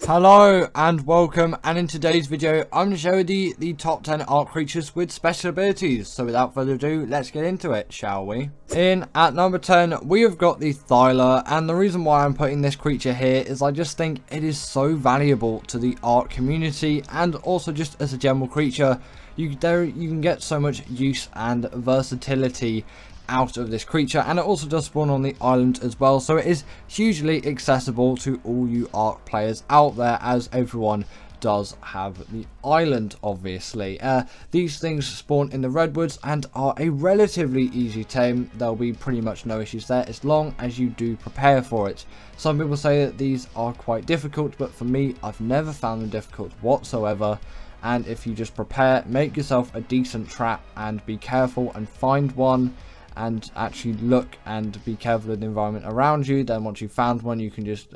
Hello and welcome, and in today's video I'm going to show you the top 10 art creatures with special abilities. So without further ado, let's get into it, shall we? In at number 10 we have got the Thyla, and the reason why I'm putting this creature here is I just think it is so valuable to the art community, and also just as a general creature. You can get so much use and versatility out of this creature, and it also does spawn on the island as well, so it is hugely accessible to all you Ark players out there, as everyone does have the island. Obviously these things spawn in the redwoods and are a relatively easy tame. There'll be pretty much no issues there as long as you do prepare for it. Some people say that these are quite difficult, but for me, I've never found them difficult whatsoever. And if you just prepare, make yourself a decent trap and be careful and find one and actually look and be careful of the environment around you, then once you've found one, you can just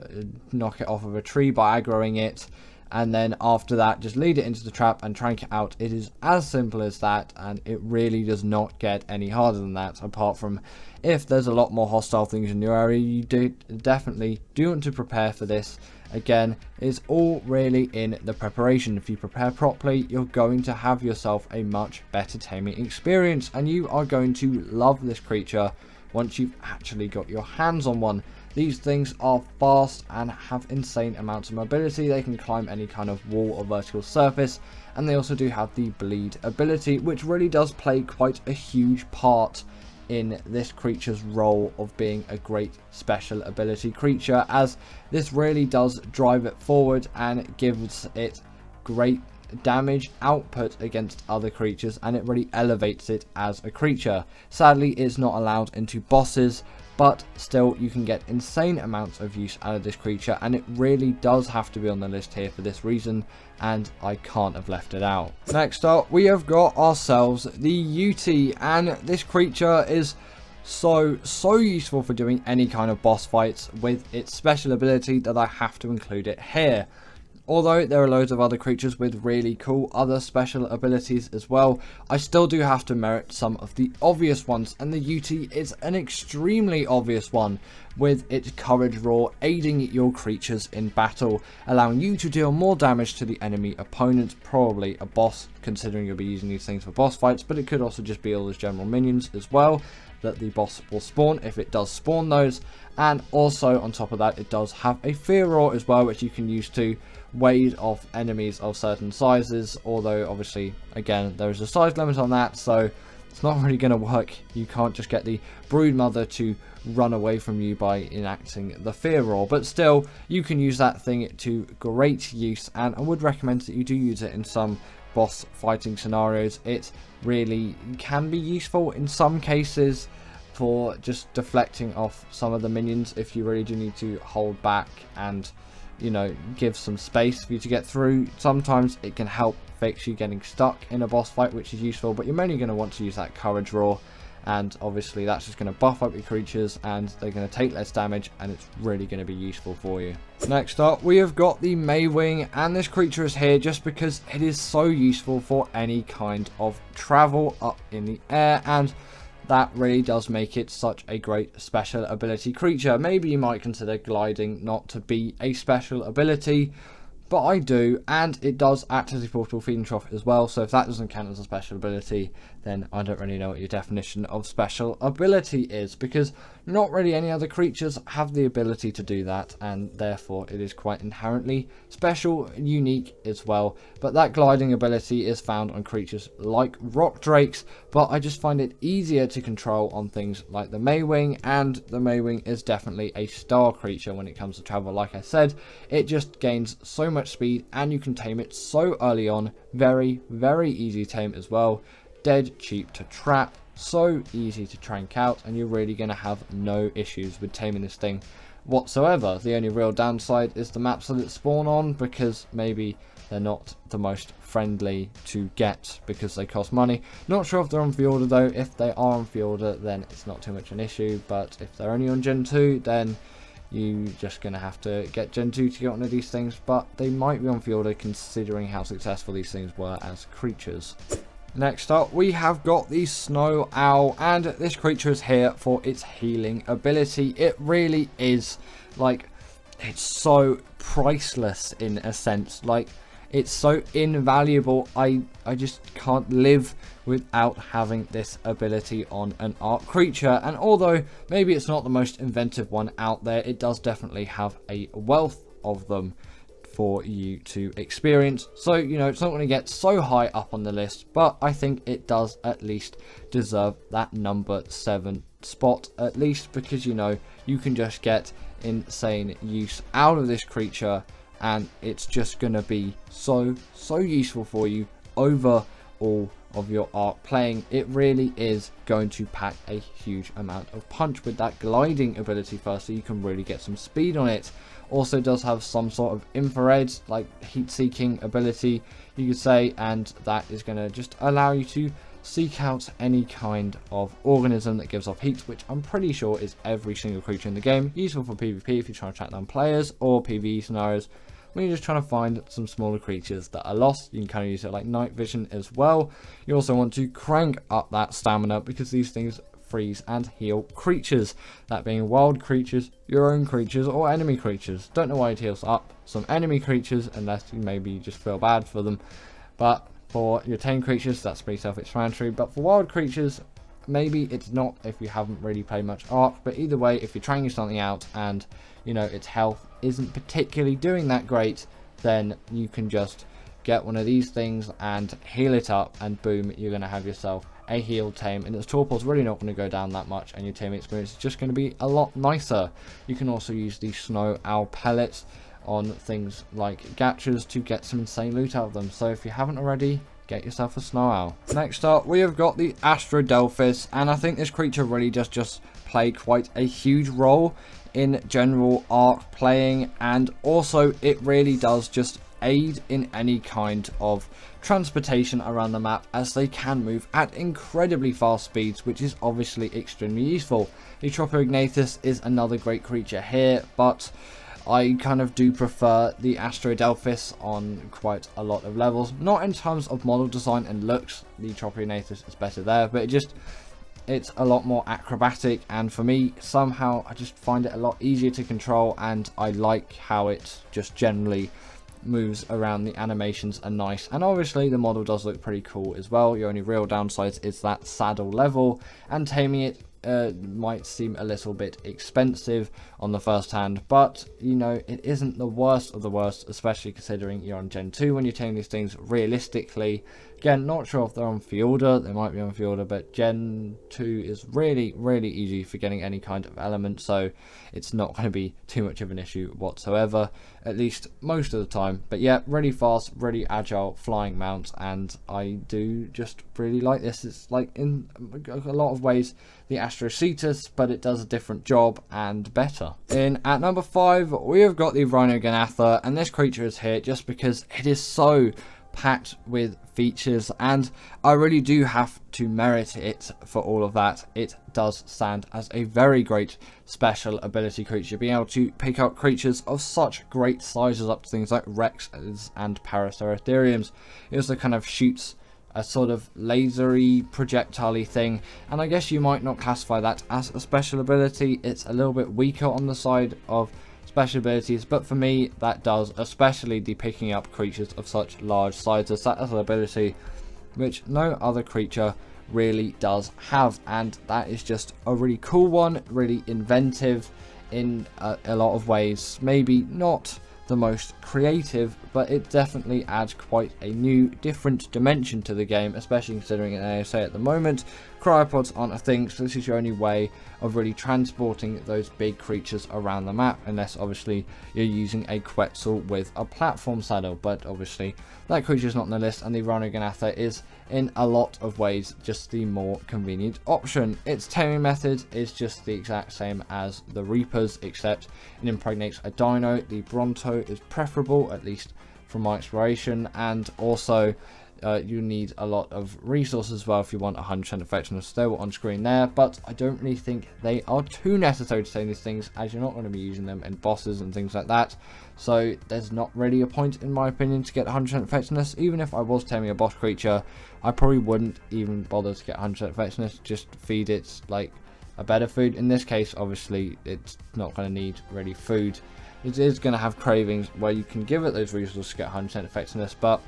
knock it off of a tree by aggroing it, and then after that just lead it into the trap and trank it out. It is as simple as that, and it really does not get any harder than that, apart from if there's a lot more hostile things in your area. You definitely do want to prepare for this. Again, it's all really in the preparation. If you prepare properly, you're going to have yourself a much better taming experience, and you are going to love this creature once you've actually got your hands on one. These things are fast and have insane amounts of mobility. They can climb any kind of wall or vertical surface, and they also do have the bleed ability, which really does play quite a huge part in this creature's role of being a great special ability creature, as this really does drive it forward and gives it great damage output against other creatures, and it really elevates it as a creature. Sadly, it's not allowed into bosses, but still you can get insane amounts of use out of this creature, and it really does have to be on the list here for this reason, and I can't have left it out. Next up, we have got ourselves the UT, and this creature is so useful for doing any kind of boss fights with its special ability that I have to include it here. Although there are loads of other creatures with really cool other special abilities as well, I still do have to merit some of the obvious ones, and the UT is an extremely obvious one, with its courage roar aiding your creatures in battle, allowing you to deal more damage to the enemy opponent, probably a boss, considering you'll be using these things for boss fights, but it could also just be all those general minions as well that the boss will spawn if it does spawn those. And also on top of that, it does have a fear roar as well, which you can use to ward off enemies of certain sizes, although obviously again there is a size limit on that, so it's not really going to work. You can't just get the broodmother to run away from you by enacting the fear roar, but still you can use that thing to great use, and I would recommend that you do use it in some boss fighting scenarios. It really can be useful in some cases for just deflecting off some of the minions if you really do need to hold back and, you know, give some space for you to get through. Sometimes it can help fix you getting stuck in a boss fight, which is useful, but you're mainly going to want to use that courage roar, and obviously that's just going to buff up your creatures and they're going to take less damage, and it's really going to be useful for you. Next up, we have got the Maywing, and this creature is here just because it is so useful for any kind of travel up in the air, and that really does make it such a great special ability creature. Maybe you might consider gliding not to be a special ability, but I do, and it does act as a portable feeding trough as well, so if that doesn't count as a special ability, then I don't really know what your definition of special ability is, because not really any other creatures have the ability to do that, and therefore it is quite inherently special and unique as well. But that gliding ability is found on creatures like rock drakes, but I just find it easier to control on things like the Maywing, and the Maywing is definitely a star creature when it comes to travel. Like I said, it just gains so much speed, and you can tame it so early on. Very easy tame as well, dead cheap to trap, so easy to trank out, and you're really going to have no issues with taming this thing whatsoever. The only real downside is the maps that it spawn on, because maybe they're not the most friendly to get because they cost money. Not sure if they're on Fjorda though. If they are on Fjorda, then it's not too much an issue, but if they're only on Gen 2, then you're just going to have to get Gen 2 to get one of these things, but they might be on Fjorda considering how successful these things were as creatures. Next up, we have got the Snow Owl, and this creature is here for its healing ability. It really is, like, it's so priceless in a sense. Like, it's so invaluable. I just can't live without having this ability on an Arc creature. And although maybe it's not the most inventive one out there, it does definitely have a wealth of them for you to experience. So, you know, it's not going to get so high up on the list, but I think it does at least deserve that number 7 spot, at least, because, you know, you can just get insane use out of this creature, and it's just going to be so useful for you over all of your Arc playing. It really is going to pack a huge amount of punch with that gliding ability first, so you can really get some speed on it. Also does have some sort of infrared, like heat seeking ability, you could say, and that is going to just allow you to seek out any kind of organism that gives off heat, which I'm pretty sure is every single creature in the game. Useful for PvP if you're trying to track down players, or PvE scenarios when you're just trying to find some smaller creatures that are lost. You can kind of use it like night vision as well. You also want to crank up that stamina, because these things freeze and heal creatures, that being wild creatures, your own creatures, or enemy creatures. Don't know why it heals up some enemy creatures unless you maybe just feel bad for them, but for your tame creatures that's pretty self-explanatory. But for wild creatures, maybe it's not if you haven't really played much Arc. But either way, if you're trying something out and, you know, its health isn't particularly doing that great, then you can just get one of these things and heal it up, and boom, you're going to have yourself a healed tame, and its torpor's really not going to go down that much, and your team experience is just going to be a lot nicer. You can also use the Snow Owl pellets on things like gachas to get some insane loot out of them. So if you haven't already, get yourself a Snow Owl. Next up, we have got the Astrodelphis, and I think this creature really does just play quite a huge role in general Arc playing, and also it really does just aid in any kind of transportation around the map, as they can move at incredibly fast speeds, which is obviously extremely useful. The Tropoignathus is another great creature here, but I kind of do prefer the Astrodelphis on quite a lot of levels. Not in terms of model design and looks, the Tropoignathus is better there, but it's a lot more acrobatic, and for me, somehow, I just find it a lot easier to control, and I like how it just generally moves around. The animations are nice, and obviously the model does look pretty cool as well. Your only real downside is that saddle level, and taming it might seem a little bit expensive on the first hand, but you know, it isn't the worst of the worst, especially considering you're on Gen 2 when you're taming these things realistically. Again, not sure if they're on Fiorda, they might be on Fiorda, but Gen 2 is really easy for getting any kind of element, so it's not going to be too much of an issue whatsoever, at least most of the time. But yeah, really fast, really agile flying mount, and I do just really like this. It's like in a lot of ways the Astrocetus, but it does a different job and better. At number 5, we have got the Rhinoganatha, and this creature is here just because it is so packed with features, and I really do have to merit it for all of that. It does stand as a very great special ability creature, being able to pick up creatures of such great sizes up to things like Rexes and Paraceratheriums. It also kind of shoots a sort of lasery projectile-y thing, and I guess you might not classify that as a special ability. It's a little bit weaker on the side of special abilities, but for me that does, especially the picking up creatures of such large sizes. That is an ability which no other creature really does have, and that is just a really cool one, really inventive in a lot of ways. Maybe not the most creative, but it definitely adds quite a new, different dimension to the game, especially considering in ASA at the moment, cryopods aren't a thing, so this is your only way of really transporting those big creatures around the map, unless obviously you're using a Quetzal with a platform saddle. But obviously that creature is not on the list, and the Rhinoganatha is in a lot of ways just the more convenient option. Its taming method is just the exact same as the Reapers, except it impregnates a dino. The Bronto is preferable, at least from my exploration, and also you need a lot of resources as well if you want 100% effectiveness. They were on screen there, but I don't really think they are too necessary to tame these things, as you're not going to be using them in bosses and things like that. So there's not really a point, in my opinion, to get 100% effectiveness. Even if I was taming a boss creature, I probably wouldn't even bother to get 100% effectiveness. Just feed it like a better food. In this case, obviously, it's not going to need really food it is going to have cravings where you can give it those resources to get 100% effectiveness, but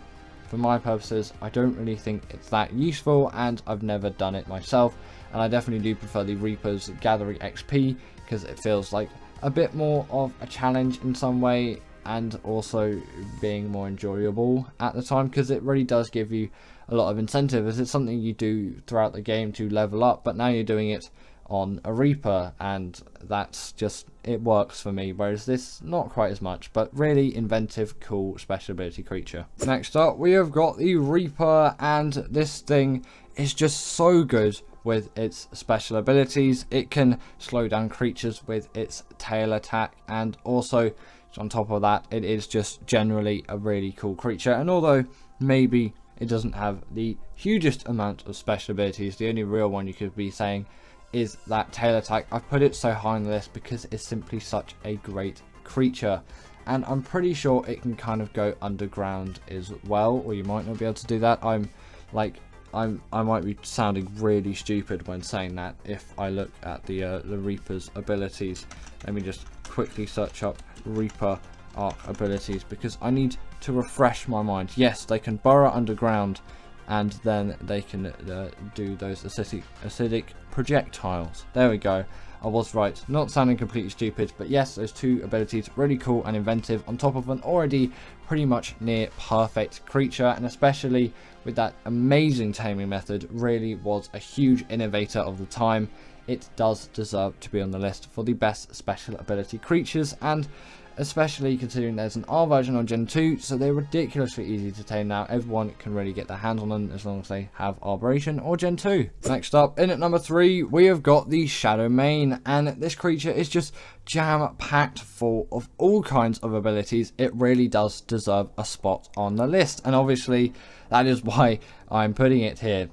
for my purposes, I don't really think it's that useful, and I've never done it myself. And I definitely do prefer the Reaper's gathering XP, because it feels like a bit more of a challenge in some way, and also being more enjoyable at the time, because it really does give you a lot of incentive, as it's something you do throughout the game to level up, but now you're doing it on a Reaper, and that's just, it works for me, whereas this not quite as much, but really inventive, cool special ability creature. Next up, we have got the Reaper, and this thing is just so good with its special abilities. It can slow down creatures with its tail attack, and also on top of that, it is just generally a really cool creature. And although maybe it doesn't have the hugest amount of special abilities, the only real one you could be saying is that tail attack. I've put it so high on the list because it's simply such a great creature, and I'm pretty sure it can kind of go underground as well, or you might not be able to do that. I might be sounding really stupid when saying that. If I look at the Reaper's abilities, let me just quickly search up Reaper arc abilities, because I need to refresh my mind. Yes, they can burrow underground, and then they can do those acidic projectiles. There we go. I was right, not sounding completely stupid, but yes, those two abilities really cool and inventive on top of an already pretty much near perfect creature, and especially with that amazing taming method, really was a huge innovator of the time. It does deserve to be on the list for the best special ability creatures, and especially considering there's an R version on Gen 2, so they're ridiculously easy to tame now. Everyone can really get their hands on them as long as they have Arboration or Gen 2. Next up, in at number 3, we have got the Shadow Mane, and this creature is just jam-packed full of all kinds of abilities. It really does deserve a spot on the list, and obviously that is why I'm putting it here.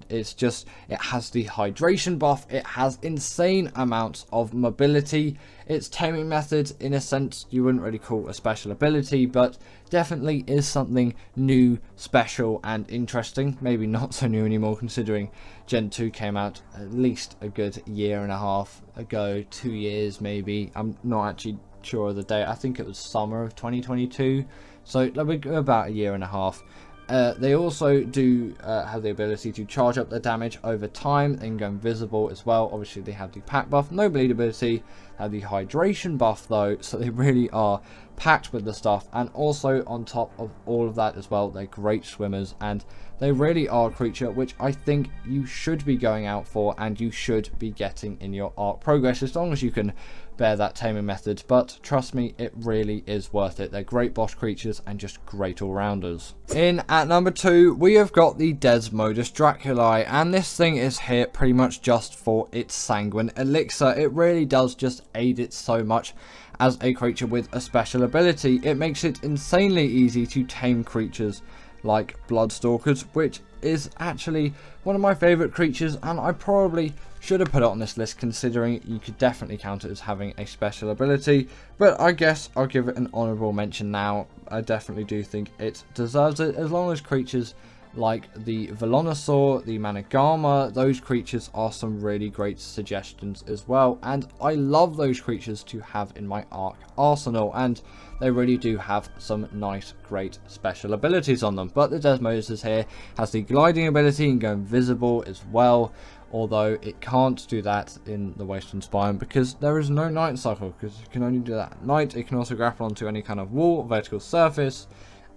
It's just, it has the hydration buff, it has insane amounts of mobility. Its taming method, in a sense, you wouldn't really call a special ability, but definitely is something new, special, and interesting. Maybe not so new anymore, considering Gen 2 came out at least a good year and a half ago, 2 years maybe. I'm not actually sure of the date. I think it was summer of 2022, so about a year and a half. They also do have the ability to charge up their damage over time. They can go invisible as well. Obviously, they have the pack buff, no bleed ability, have the hydration buff though, so they really are packed with the stuff. And also on top of all of that as well, they're great swimmers, and they really are a creature which I think you should be going out for, and you should be getting in your arc progress as long as you can bear that taming method. But trust me, it really is worth it. They're great boss creatures and just great all-rounders. In at number 2, we have got the Desmodus Draculae, and this thing is here pretty much just for its sanguine elixir. It really does just aid it so much as a creature with a special ability. It makes it insanely easy to tame creatures like Bloodstalkers, which is actually one of my favourite creatures, and I probably should have put it on this list, considering you could definitely count it as having a special ability, but I guess I'll give it an honourable mention now. I definitely do think it deserves it, as long as creatures like the Velonosaur, the Managama, those creatures are some really great suggestions as well, and I love those creatures to have in my Arc arsenal, and they really do have some nice, great special abilities on them. But the Desmodus here has the gliding ability and go invisible as well, although it can't do that in the Wasteland Biome because there is no night cycle, because it can only do that at night. It can also grapple onto any kind of wall, vertical surface,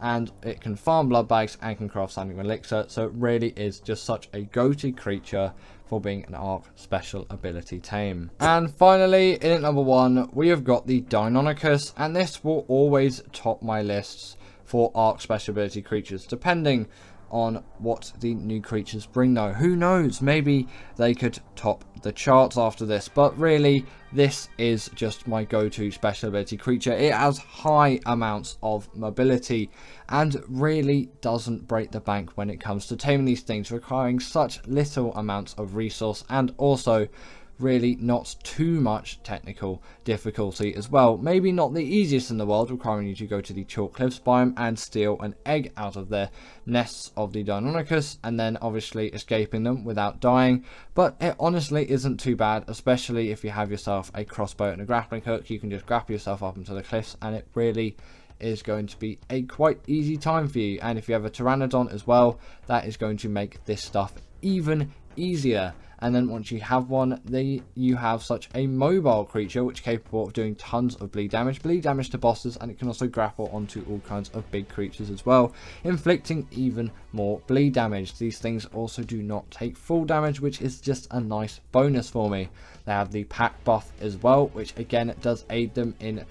and it can farm blood bags and can craft sanguine elixir, so it really is just such a go-to creature for being an Arc special ability tame. And finally, in at number 1, we have got the Deinonychus, and this will always top my lists for Arc special ability creatures, depending on what the new creatures bring though. Who knows, maybe they could top the charts after this, but really this is just my go-to special ability creature. It has high amounts of mobility and really doesn't break the bank when it comes to taming these things, requiring such little amounts of resource, and also really not too much technical difficulty as well. Maybe not the easiest in the world, requiring you to go to the chalk cliffs biome and steal an egg out of the nests of the Deinonychus, and then obviously escaping them without dying. But it honestly isn't too bad, especially if you have yourself a crossbow and a grappling hook. You can just grapple yourself up into the cliffs, and it really is going to be a quite easy time for you. And if you have a Pteranodon as well, that is going to make this stuff even easier. And then once you have one, you have such a mobile creature which is capable of doing tons of bleed damage to bosses, and it can also grapple onto all kinds of big creatures as well, inflicting even more bleed damage. These things also do not take full damage, which is just a nice bonus for me. They have the pack buff as well, which again does aid them in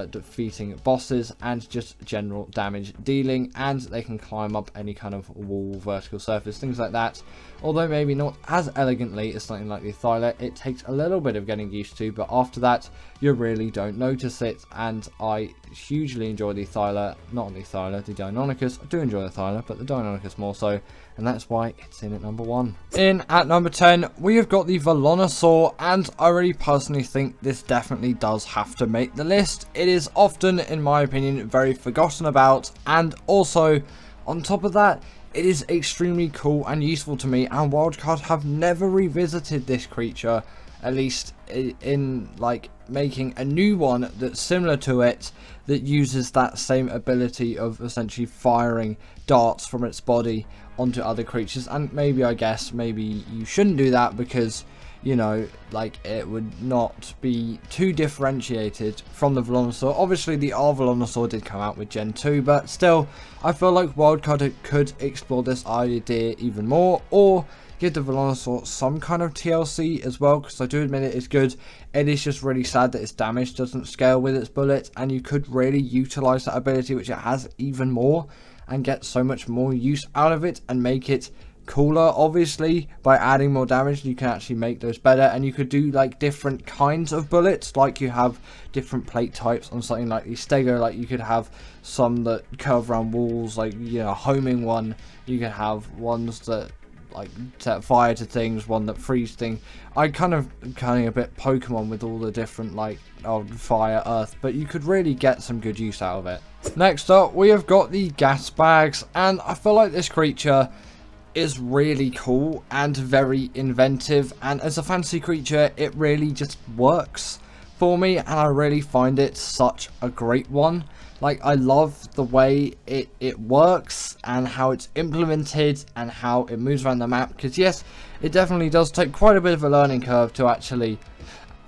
defeating bosses and just general damage dealing, and they can climb up any kind of wall, vertical surface, things like that. Although maybe not as elegantly as something like the Thyla, it takes a little bit of getting used to, but after that you really don't notice it. And I hugely enjoy the Thyla, not the Thyla, the Deinonychus. I do enjoy the Thyla, but the Deinonychus more so, and that's why it's in at number 1. In at number 10, we have got the Velonosaur, and I really personally think this definitely does have to make the list. It is often, in my opinion, very forgotten about, and also, on top of that, it is extremely cool and useful to me, and Wildcard have never revisited this creature, at least in like making a new one that's similar to it, that uses that same ability of essentially firing darts from its body onto other creatures. And maybe, I guess, maybe you shouldn't do that because, you know, like, it would not be too differentiated from the Velonosaur. Obviously, the R Velonosaur did come out with Gen 2, but still, I feel like Wildcard could explore this idea even more, or give the Velonosaur some kind of TLC as well, because I do admit it is good. It is just really sad that its damage doesn't scale with its bullets, and you could really utilize that ability, which it has, even more, and get so much more use out of it and make it cooler. Obviously, by adding more damage you can actually make those better, and you could do like different kinds of bullets, like you have different plate types on something like the Stego. Like, you could have some that curve around walls, like, you know, homing one. You could have ones that like set fire to things, one that freeze things. I kind of a bit Pokemon with all the different like fire, earth, but you could really get some good use out of it. Next up, we have got the gas bags, and I feel like this creature is really cool and very inventive, and as a fantasy creature it really just works for me, and I really find it such a great one. Like, I love the way it works and how it's implemented and how it moves around the map, because yes, it definitely does take quite a bit of a learning curve to actually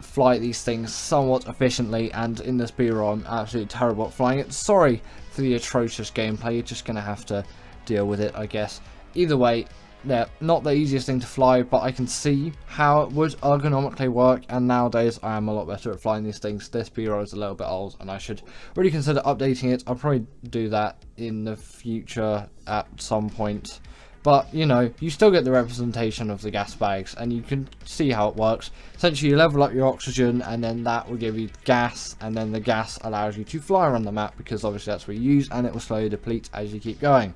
fly these things somewhat efficiently, and in this B-roll I'm absolutely terrible at flying it. Sorry for the atrocious gameplay, you're just gonna have to deal with it, I guess. Either way, they're not the easiest thing to fly, but I can see how it would ergonomically work, and nowadays I am a lot better at flying these things. This B-roll is a little bit old and I should really consider updating it. I'll probably do that in the future at some point, but you know, you still get the representation of the gas bags and you can see how it works. Essentially, you level up your oxygen and then that will give you gas, and then the gas allows you to fly around the map, because obviously that's what you use, and it will slowly deplete as you keep going.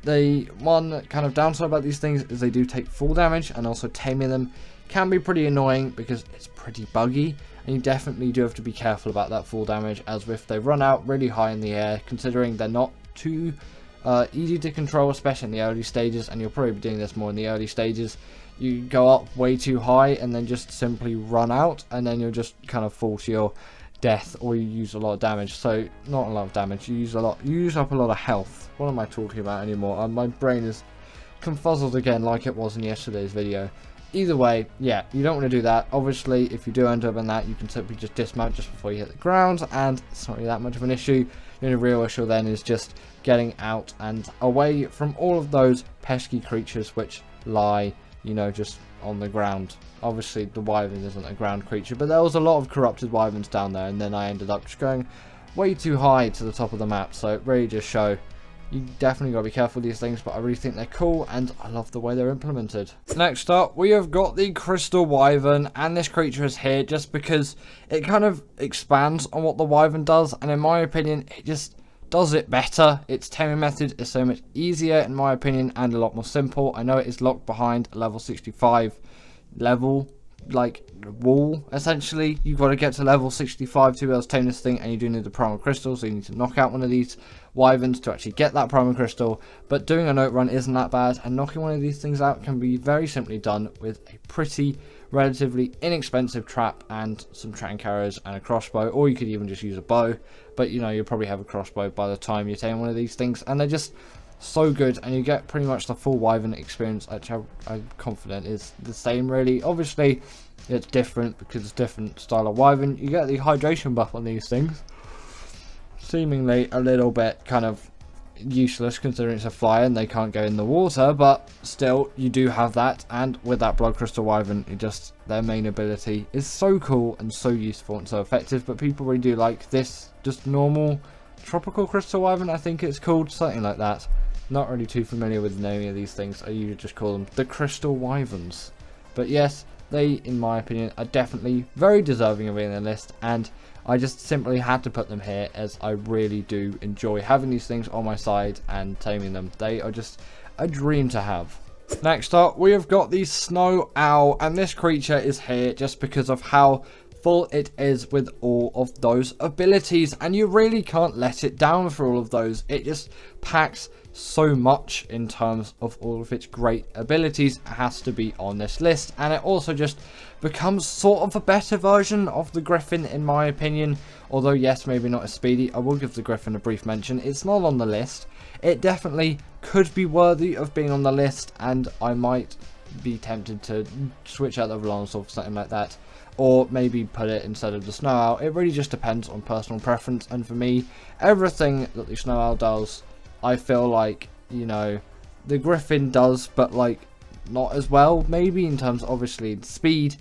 The one kind of downside about these things is they do take full damage, and also taming them can be pretty annoying because it's pretty buggy, and you definitely do have to be careful about that full damage, as if they run out really high in the air, considering they're not too easy to control, especially in the early stages, and you'll probably be doing this more in the early stages. You go up way too high and then just simply run out, and then you'll just kind of fall to your death, or you use a lot of damage. So not a lot of damage, you use up a lot of health. What am I talking about anymore? My brain is confuzzled again, like it was in yesterday's video. Either way, yeah, you don't want to do that. Obviously, if you do end up in that, you can simply just dismount just before you hit the ground, and it's not really that much of an issue. The only real issue then is just getting out and away from all of those pesky creatures which lie, you know, just on the ground. Obviously the wyvern isn't a ground creature, but there was a lot of corrupted wyverns down there, and then I ended up just going way too high to the top of the map. So it really just show you definitely got to be careful with these things, but I really think they're cool and I love the way they're implemented. Next up, we have got the crystal wyvern, and this creature is here just because it kind of expands on what the wyvern does, and in my opinion it just does it better. Its taming method is so much easier in my opinion, and a lot more simple. I know it is locked behind a level 65 level, like wall. Essentially, you've got to get to level 65 to be able to tame this thing, and you do need the primal crystal, so you need to knock out one of these wyverns to actually get that primal crystal. But doing a note run isn't that bad, and knocking one of these things out can be very simply done with a pretty relatively inexpensive trap and some trank arrows and a crossbow, or you could even just use a bow, but you know, you'll probably have a crossbow by the time you tame one of these things, and they're just so good, and you get pretty much the full wyvern experience, which I'm confident is the same really. Obviously it's different because it's different style of wyvern. You get the hydration buff on these things, seemingly a little bit kind of useless considering it's a fire and they can't go in the water, but still you do have that. And with that blood crystal wyvern, it just, their main ability is so cool and so useful and so effective. But people really do like this just normal tropical crystal wyvern, I think it's called, something like that. Not really too familiar with the name of these things. I usually just call them the crystal wyverns. But yes, they, in my opinion, are definitely very deserving of being on the list, and I just simply had to put them here as I really do enjoy having these things on my side and taming them. They are just a dream to have. Next up, we have got the snow owl, and this creature is here just because of how full it is with all of those abilities, and you really can't let it down for all of those. It just packs so much in terms of all of its great abilities. It has to be on this list, and it also just becomes sort of a better version of the griffin in my opinion, although yes, maybe not as speedy. I will give the griffin a brief mention. It's not on the list. It definitely could be worthy of being on the list, and I might be tempted to switch out the Velociraptor or something like that, or maybe put it instead of the snow owl. It really just depends on personal preference, and for me, everything that the snow owl does, I feel like, you know, the griffin does, but like not as well, maybe in terms of obviously speed.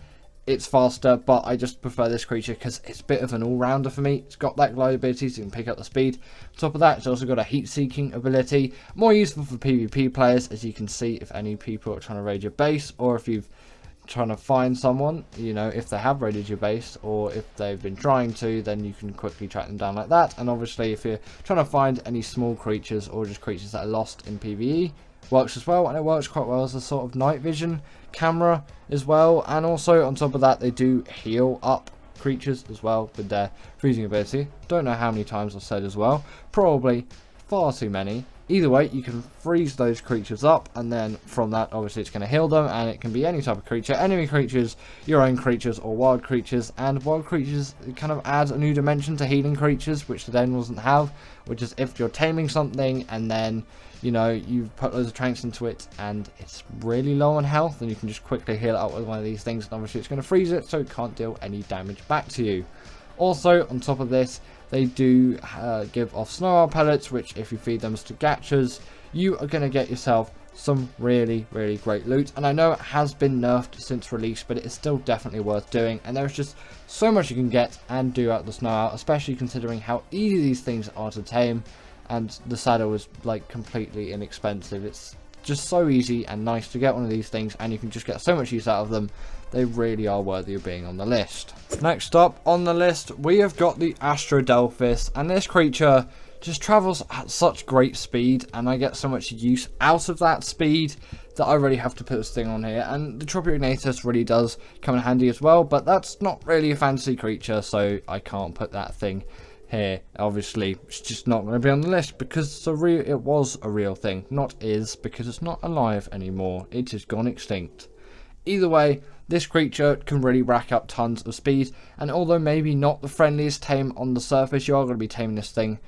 It's faster, but I just prefer this creature because it's a bit of an all-rounder for me. It's got that glide ability, so you can pick up the speed. On top of that, it's also got a heat-seeking ability, more useful for PvP players, as you can see if any people are trying to raid your base, or if you've trying to find someone, you know, if they have raided your base, or if they've been trying to, then you can quickly track them down like that. And obviously if you're trying to find any small creatures or just creatures that are lost in PvE, works as well, and it works quite well as a sort of night vision camera as well. And also on top of that, they do heal up creatures as well with their freezing ability. Don't know how many times I've said as well, probably far too many. Either way, you can freeze those creatures up, and then from that, obviously, it's going to heal them, and it can be any type of creature, enemy creatures, your own creatures, or wild creatures. And wild creatures, it kind of adds a new dimension to healing creatures, which the den doesn't have, which is if you're taming something, and then, you know, you put loads of tranks into it, and it's really low on health, and you can just quickly heal it up with one of these things, and obviously it's going to freeze it, so it can't deal any damage back to you. Also, on top of this, they do give off snow owl pellets, which if you feed them to gachas, you are going to get yourself some really, really great loot. And I know it has been nerfed since release, but it is still definitely worth doing. And there's just so much you can get and do out of the snow owl, especially considering how easy these things are to tame. And the saddle is like completely inexpensive. It's just so easy and nice to get one of these things, and you can just get so much use out of them. They really are worthy of being on the list. Next up on the list, we have got the Astrodelphis, and this creature just travels at such great speed, and I get so much use out of that speed that I really have to put this thing on here. And the Tropiognathus really does come in handy as well, but that's not really a fantasy creature, so I can't put that thing here. Obviously, it's just not going to be on the list because it was a real thing. Not is, because it's not alive anymore. It has gone extinct. Either way, this creature can really rack up tons of speed, and although maybe not the friendliest tame on the surface, you are going to be taming this thing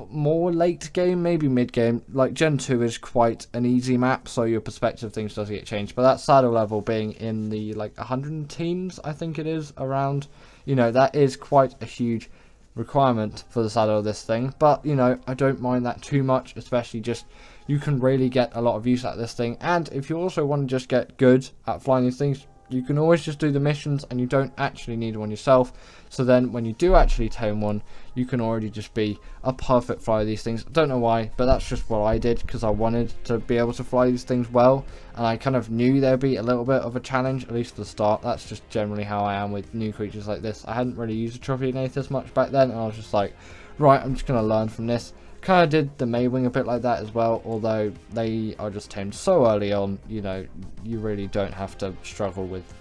more late game, maybe mid game. Like Gen 2 is quite an easy map, so your perspective of things does get changed, but that saddle level being in the like 100 teens, I think it is, around, you know, that is quite a huge requirement for the saddle of this thing. But you know, I don't mind that too much, especially just you can really get a lot of use out of this thing. And if you also want to just get good at flying these things, you can always just do the missions, and you don't actually need one yourself. So then when you do actually tame one, you can already just be a perfect flyer of these things. I don't know why, but that's just what I did, because I wanted to be able to fly these things well, and I kind of knew there'd be a little bit of a challenge, at least at the start. That's just generally how I am with new creatures like this. I hadn't really used a Tropiognathus much back then, and I was just like, right, I'm just going to learn from this. Kind of did the Maywing a bit like that as well, although they are just tamed so early on, you know, you really don't have to struggle with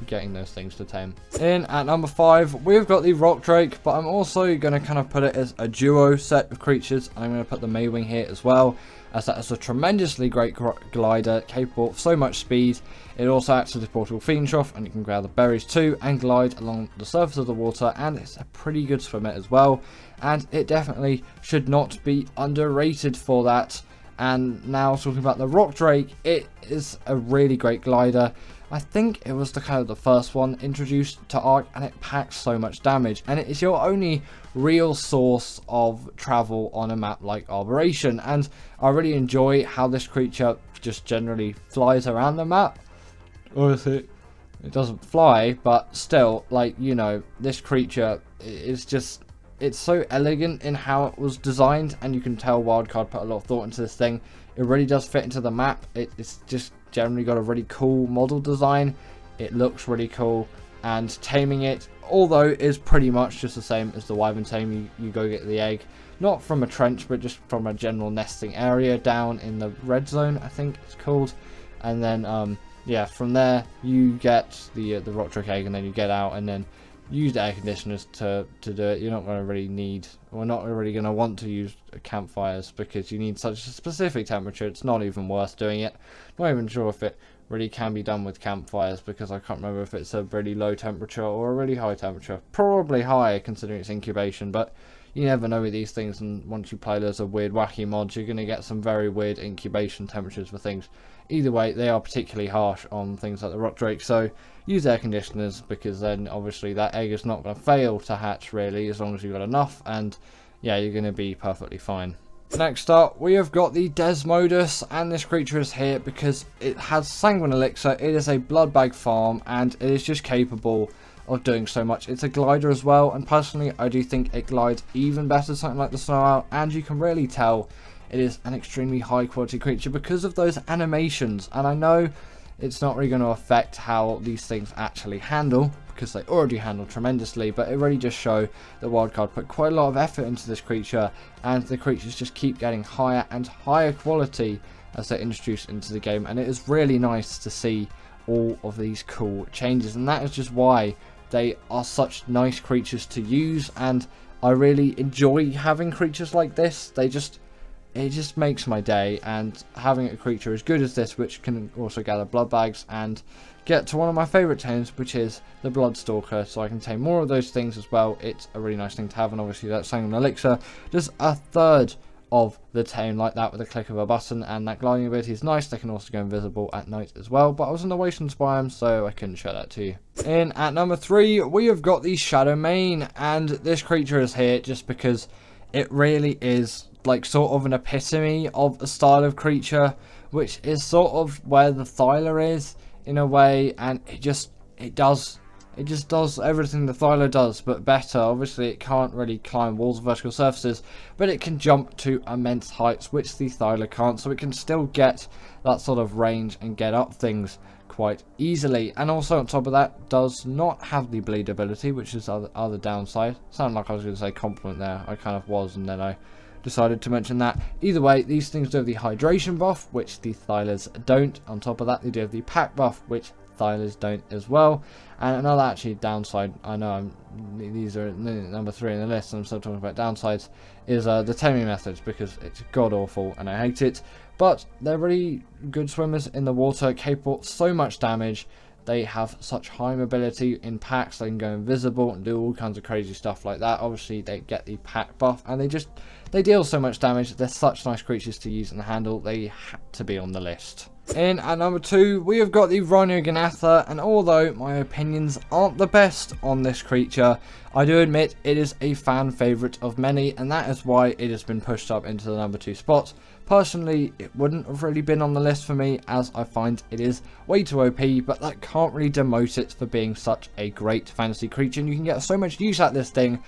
getting those things to tame. In at number 5, we've got the Rock Drake, but I'm also going to kind of put it as a duo set of creatures. I'm going to put the Maywing here as well, as that is a tremendously great glider, capable of so much speed. It also acts as a portable Fiend Trough, and you can grab the berries too, and glide along the surface of the water, and it's a pretty good swimmer as well, and it definitely should not be underrated for that. And now talking about the Rock Drake, it is a really great glider. I think it was the kind of the first one introduced to Ark, and it packs so much damage, and it is your only real source of travel on a map like Arboration. And I really enjoy how this creature just generally flies around the map. Obviously it doesn't fly, but still, like, you know, this creature is just, it's so elegant in how it was designed, and you can tell Wildcard put a lot of thought into this thing. It really does fit into the map. It's just generally got a really cool model design. It looks really cool, and taming it, although is pretty much just the same as the Wyvern tame. You go get the egg, not from a trench, but just from a general nesting area down in the red zone, I think it's called. And then yeah, from there you get the Rock Drake egg, and then you get out and then use the air conditioners to do it. You're not going to really need, we're not really going to want to use campfires, because you need such a specific temperature. It's not even worth doing it. Not even sure if it really can be done with campfires, because I can't remember if it's a really low temperature or a really high temperature. Probably high considering it's incubation, but you never know with these things, and once you play loads of weird wacky mods, you're going to get some very weird incubation temperatures for things. Either way, they are particularly harsh on things like the Rock Drake, so use air conditioners, because then obviously that egg is not going to fail to hatch really, as long as you've got enough, and yeah, you're going to be perfectly fine. Next up, we have got the Desmodus, and this creature is here because it has Sanguine Elixir. It is a blood bag farm, and it is just capable of doing so much. It's a glider as well, and personally I do think it glides even better than something like the Snow Owl, and you can really tell it is an extremely high quality creature because of those animations. And I know it's not really going to affect how these things actually handle, because they already handle tremendously, but it really just show that Wildcard put quite a lot of effort into this creature, and the creatures just keep getting higher and higher quality as they're introduced into the game, and it is really nice to see all of these cool changes, and that is just why they are such nice creatures to use. And I really enjoy having creatures like this. It just makes my day, and having a creature as good as this, which can also gather blood bags and get to one of my favourite tames, which is the Bloodstalker, so I can tame more of those things as well. It's a really nice thing to have, and obviously that Sanguine Elixir does a third of the tame like that with a click of a button, and that gliding ability is nice. They can also go invisible at night as well, but I was in the Wastelands biome, so I couldn't show that to you. In at number 3, we have got the Shadow Mane, and this creature is here just because it really is like sort of an epitome of a style of creature, which is sort of where the Thyla is in a way, and it just does everything the Thyla does, but better. Obviously it can't really climb walls or vertical surfaces, but it can jump to immense heights, which the Thyla can't, so it can still get that sort of range and get up things quite easily. And also on top of that, does not have the bleed ability, which is other downside. Sounded like I was going to say compliment there. I kind of was, and then I decided to mention that. Either way, these things do have the hydration buff, which the Thylas don't. On top of that, they do have the pack buff, which Thylas don't as well. And another actually downside, I know these are number 3 in the list, and I'm still talking about downsides, is the taming methods, because it's god awful and I hate it. But they're really good swimmers in the water, capable of so much damage. They have such high mobility in packs. They can go invisible and do all kinds of crazy stuff like that. Obviously they get the pack buff, and they deal so much damage. They're such nice creatures to use and handle. They had to be on the list. In at number 2, we have got the Rhino Ganatha, and although my opinions aren't the best on this creature, I do admit it is a fan favourite of many, and that is why it has been pushed up into the number 2 spot. Personally, it wouldn't have really been on the list for me, as I find it is way too OP, but that can't really demote it for being such a great fantasy creature, and you can get so much use out of this thing.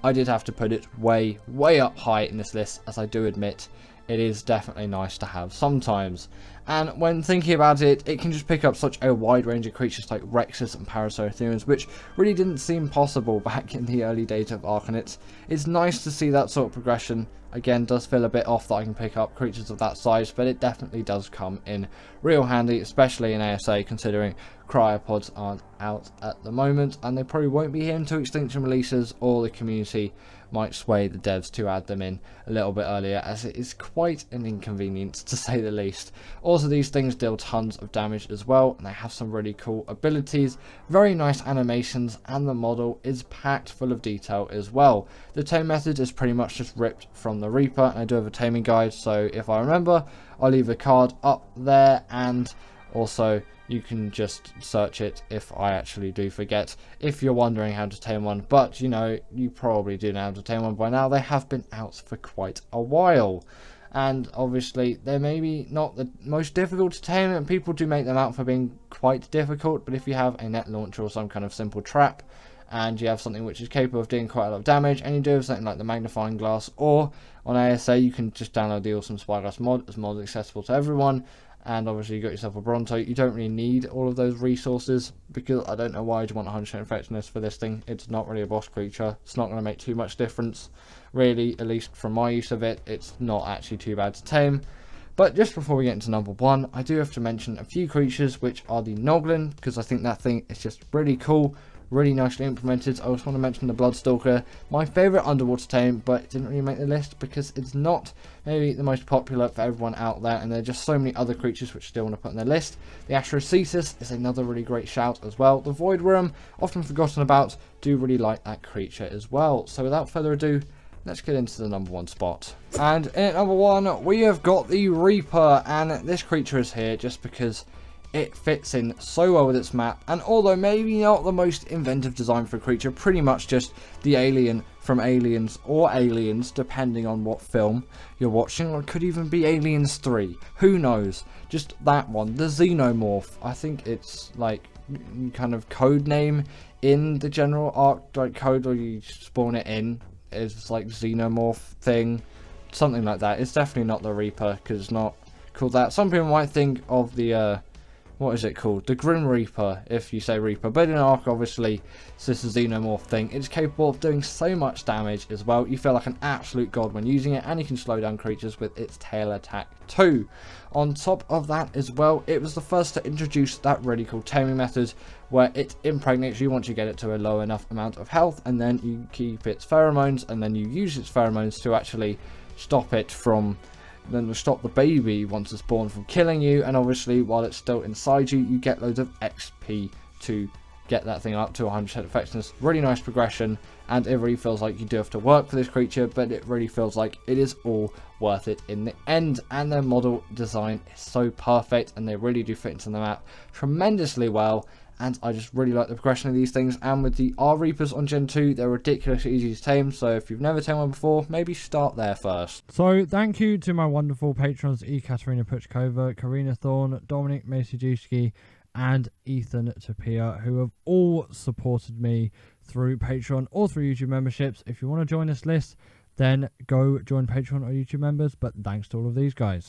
I did have to put it way up high in this list, as I do admit it is definitely nice to have sometimes. And when thinking about it, it can just pick up such a wide range of creatures like Rexus and Parasauritherians, which really didn't seem possible back in the early days of Arcanets. It's nice to see that sort of progression. Again, does feel a bit off that I can pick up creatures of that size, but it definitely does come in real handy, especially in ASA, considering cryopods aren't out at the moment, and they probably won't be here until extinction releases, or the community might sway the devs to add them in a little bit earlier, as it is quite an inconvenience to say the least. Also, these things deal tons of damage as well, and they have some really cool abilities, very nice animations, and the model is packed full of detail as well. The tame method is pretty much just ripped from the Reaper, and I do have a taming guide, so if I remember, I'll leave a card up there, and also you can just search it if I actually do forget, if you're wondering how to tame one. But you know, you probably do know how to tame one by now. They have been out for quite a while, and obviously they're maybe not the most difficult to tame, and people do make them out for being quite difficult. But if you have a net launcher or some kind of simple trap, and you have something which is capable of doing quite a lot of damage, and you do have something like the magnifying glass, or on ASA you can just download the awesome Spyglass mod, as mod accessible to everyone. And obviously you got yourself a Bronto. You don't really need all of those resources, because I don't know why you'd want 100% effectiveness for this thing. It's not really a boss creature. It's not going to make too much difference, really, at least from my use of it. It's not actually too bad to tame. But just before we get into number one, I do have to mention a few creatures, which are the Noglin, because I think that thing is just really cool, really nicely implemented. I also want to mention the Bloodstalker, my favourite underwater tame, but it didn't really make the list because it's not maybe the most popular for everyone out there, and there are just so many other creatures which I still want to put on their list. The Astrocetus is another really great shout as well. The Void Worm, often forgotten about, do really like that creature as well. So without further ado, let's get into the number one spot. And in at number one, we have got the Reaper, and this creature is here just because it fits in so well with its map, and although maybe not the most inventive design for a creature, pretty much just the alien from Aliens, or Aliens, depending on what film you're watching, or it could even be Aliens 3, who knows, just that one, the Xenomorph. I think it's like kind of code name in the general arc, like code, or you spawn it in, is like Xenomorph thing, something like that. It's definitely not the Reaper, because it's not called that. Some people might think of the what is it called? The Grim Reaper, if you say Reaper. But in Ark, obviously, it's this Xenomorph thing. It's capable of doing so much damage as well. You feel like an absolute god when using it, and you can slow down creatures with its tail attack too. On top of that as well, it was the first to introduce that really cool taming method, where it impregnates you once you get it to a low enough amount of health, and then you keep its pheromones, and then you use its pheromones to actually stop it from... then stop the baby once it's born from killing you, and obviously while it's still inside you, you get loads of XP to get that thing up to 100% effectiveness. Really nice progression, and it really feels like you do have to work for this creature, but it really feels like it is all worth it in the end. And their model design is so perfect, and they really do fit into the map tremendously well. And I just really like the progression of these things. And with the R-Reapers on Gen 2, they're ridiculously easy to tame. So if you've never tamed one before, maybe start there first. So thank you to my wonderful patrons, Katerina Puchkova, Karina Thorne, Dominic Masijewski, and Ethan Tapia, who have all supported me through Patreon or through YouTube memberships. If you want to join this list, then go join Patreon or YouTube members. But thanks to all of these guys.